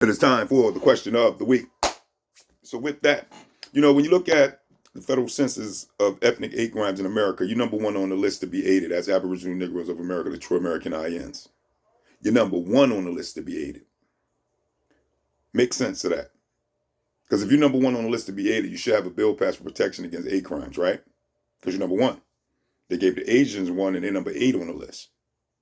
And it's time for the question of the week. So with that, when you look at the federal census of ethnic hate crimes in America, you're number one on the list to be aided as Aboriginal Niggros of America, the true American INs. You're number one on the list to be aided. Make sense of that. Because if you're number one on the list to be aided, you should have a bill passed for protection against hate crimes, right? Because you're number one. They gave the Asians one and they're number 8 on the list.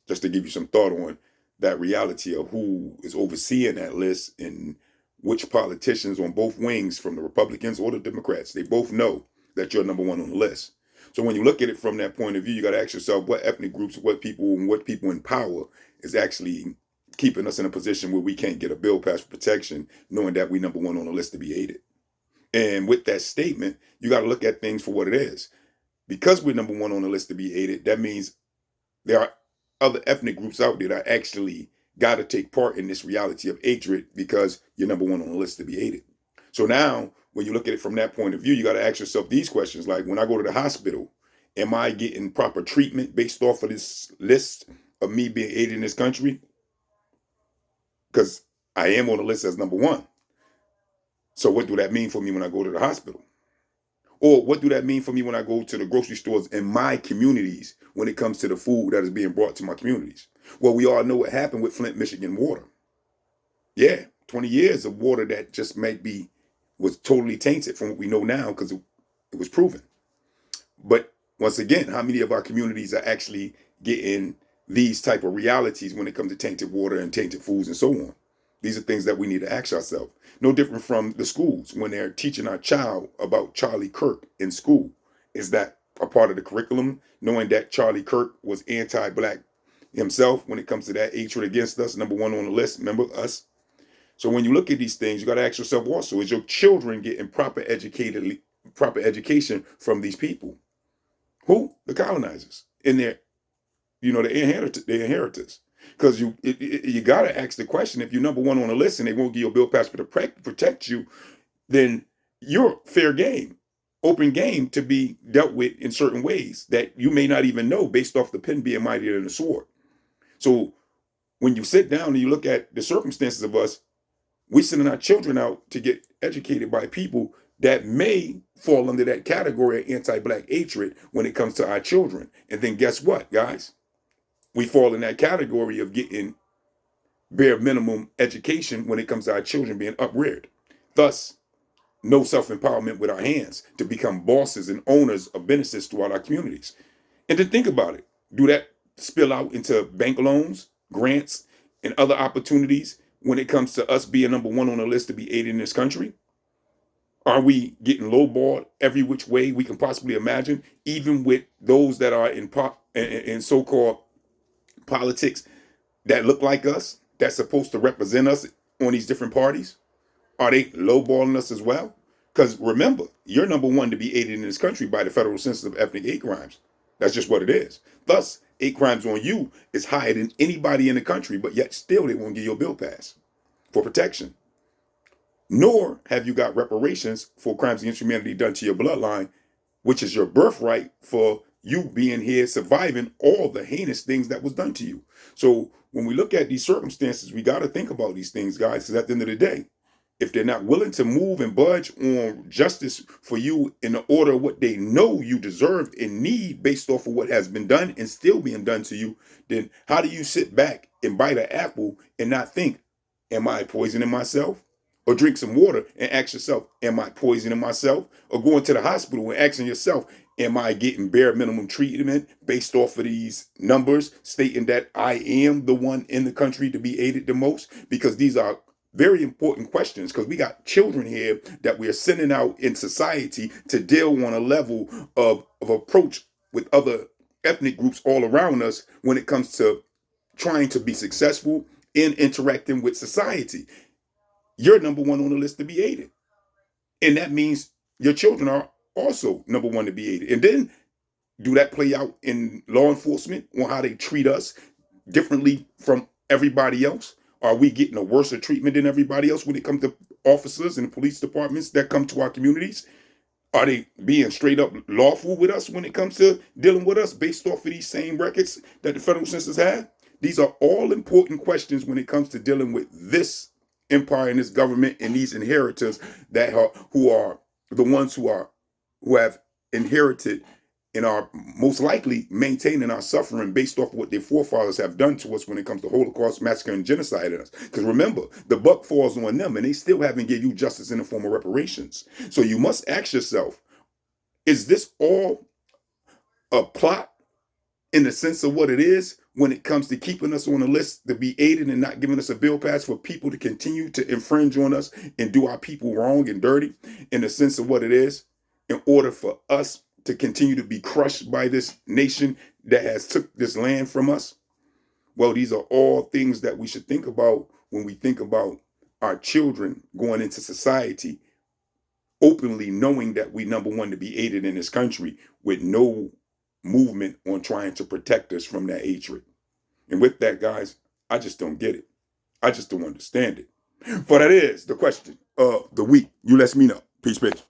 Just to give you some thought on that reality of who is overseeing that list and which politicians on both wings, from the Republicans or the Democrats, they both know that you're number one on the list. So when you look at it from that point of view, you got to ask yourself what ethnic groups, what people in power is actually keeping us in a position where we can't get a bill passed for protection, knowing that we number one on the list to be aided. And with that statement, you got to look at things for what it is. Because we're number one on the list to be aided, that means there are other ethnic groups out there that actually got to take part in this reality of hatred because you're number one on the list to be aided. So now, when you look at it from that point of view, you got to ask yourself these questions. Like, when I go to the hospital, am I getting proper treatment based off of this list of me being aided in this country? Because I am on the list as number one. So what do that mean for me when I go to the hospital? Or what do that mean for me when I go to the grocery stores in my communities when it comes to the food that is being brought to my communities? Well, we all know what happened with Flint, Michigan water. Yeah, 20 years of water that just was totally tainted from what we know now because it was proven. But once again, how many of our communities are actually getting these type of realities when it comes to tainted water and tainted foods and so on? These are things that we need to ask ourselves. No different from the schools when they're teaching our child about Charlie Kirk in school. Is that a part of the curriculum, knowing that Charlie Kirk was anti-black himself when it comes to that hatred against us, number one on the list, remember us? So when you look at these things, you got to ask yourself also, is your children getting proper education from these people? Who? The colonizers in their, the inheritors. Because you got to ask the question, if you're number one on the list and they won't give you a bill passed to protect you, then you're fair game, open game to be dealt with in certain ways that you may not even know based off the pen being mightier than the sword. So when you sit down and you look at the circumstances of us, we're sending our children out to get educated by people that may fall under that category of anti-black hatred when it comes to our children. And then guess what, guys? We fall in that category of getting bare minimum education when it comes to our children being upreared. Thus, no self-empowerment with our hands to become bosses and owners of businesses throughout our communities. And to think about it, do that spill out into bank loans, grants, and other opportunities when it comes to us being number one on the list to be aided in this country? Are we getting lowballed every which way we can possibly imagine, even with those that are in so-called politics that look like us, that's supposed to represent us on these different parties? Are they lowballing us as well? Because remember, you're number one to be aided in this country by the federal census of ethnic hate crimes. That's just what it is. Thus, hate crimes on you is higher than anybody in the country, but yet still they won't give you a bill pass for protection. Nor have you got reparations for crimes against humanity done to your bloodline, which is your birthright for you being here surviving all the heinous things that was done to you. So when we look at these circumstances, we got to think about these things, guys, because at the end of the day, if they're not willing to move and budge on justice for you in the order of what they know you deserve and need based off of what has been done and still being done to you, then how do you sit back and bite an apple and not think, am I poisoning myself? Or drink some water and ask yourself, am I poisoning myself? Or going to the hospital and asking yourself, am I getting bare minimum treatment based off of these numbers stating that I am the one in the country to be aided the most? Because these are very important questions, because we got children here that we are sending out in society to deal on a level of approach with other ethnic groups all around us when it comes to trying to be successful in interacting with society. You're number one on the list to be aided. And that means your children are also number one to be aided. And then do that play out in law enforcement on how they treat us differently from everybody else? Are we getting a worse treatment than everybody else when it comes to officers and police departments that come to our communities? Are they being straight up lawful with us when it comes to dealing with us based off of these same records that the federal census have? These are all important questions when it comes to dealing with this empire and this government and these inheritors that are, who are the ones who have inherited and are most likely maintaining our suffering based off what their forefathers have done to us when it comes to Holocaust, massacre, and genocide in us. Because remember, the buck falls on them, and they still haven't given you justice in the form of reparations. So you must ask yourself, is this all a plot in the sense of what it is when it comes to keeping us on the list to be aided and not giving us a bill pass for people to continue to infringe on us and do our people wrong and dirty in the sense of what it is in order for us to continue to be crushed by this nation that has took this land from us? Well, these are all things that we should think about when we think about our children going into society openly knowing that we, number one, to be aided in this country with no movement on trying to protect us from that hatred. And with that, guys, I just don't get it. I just don't understand it. But that is the question of the week. You let me know. Peace, bitch.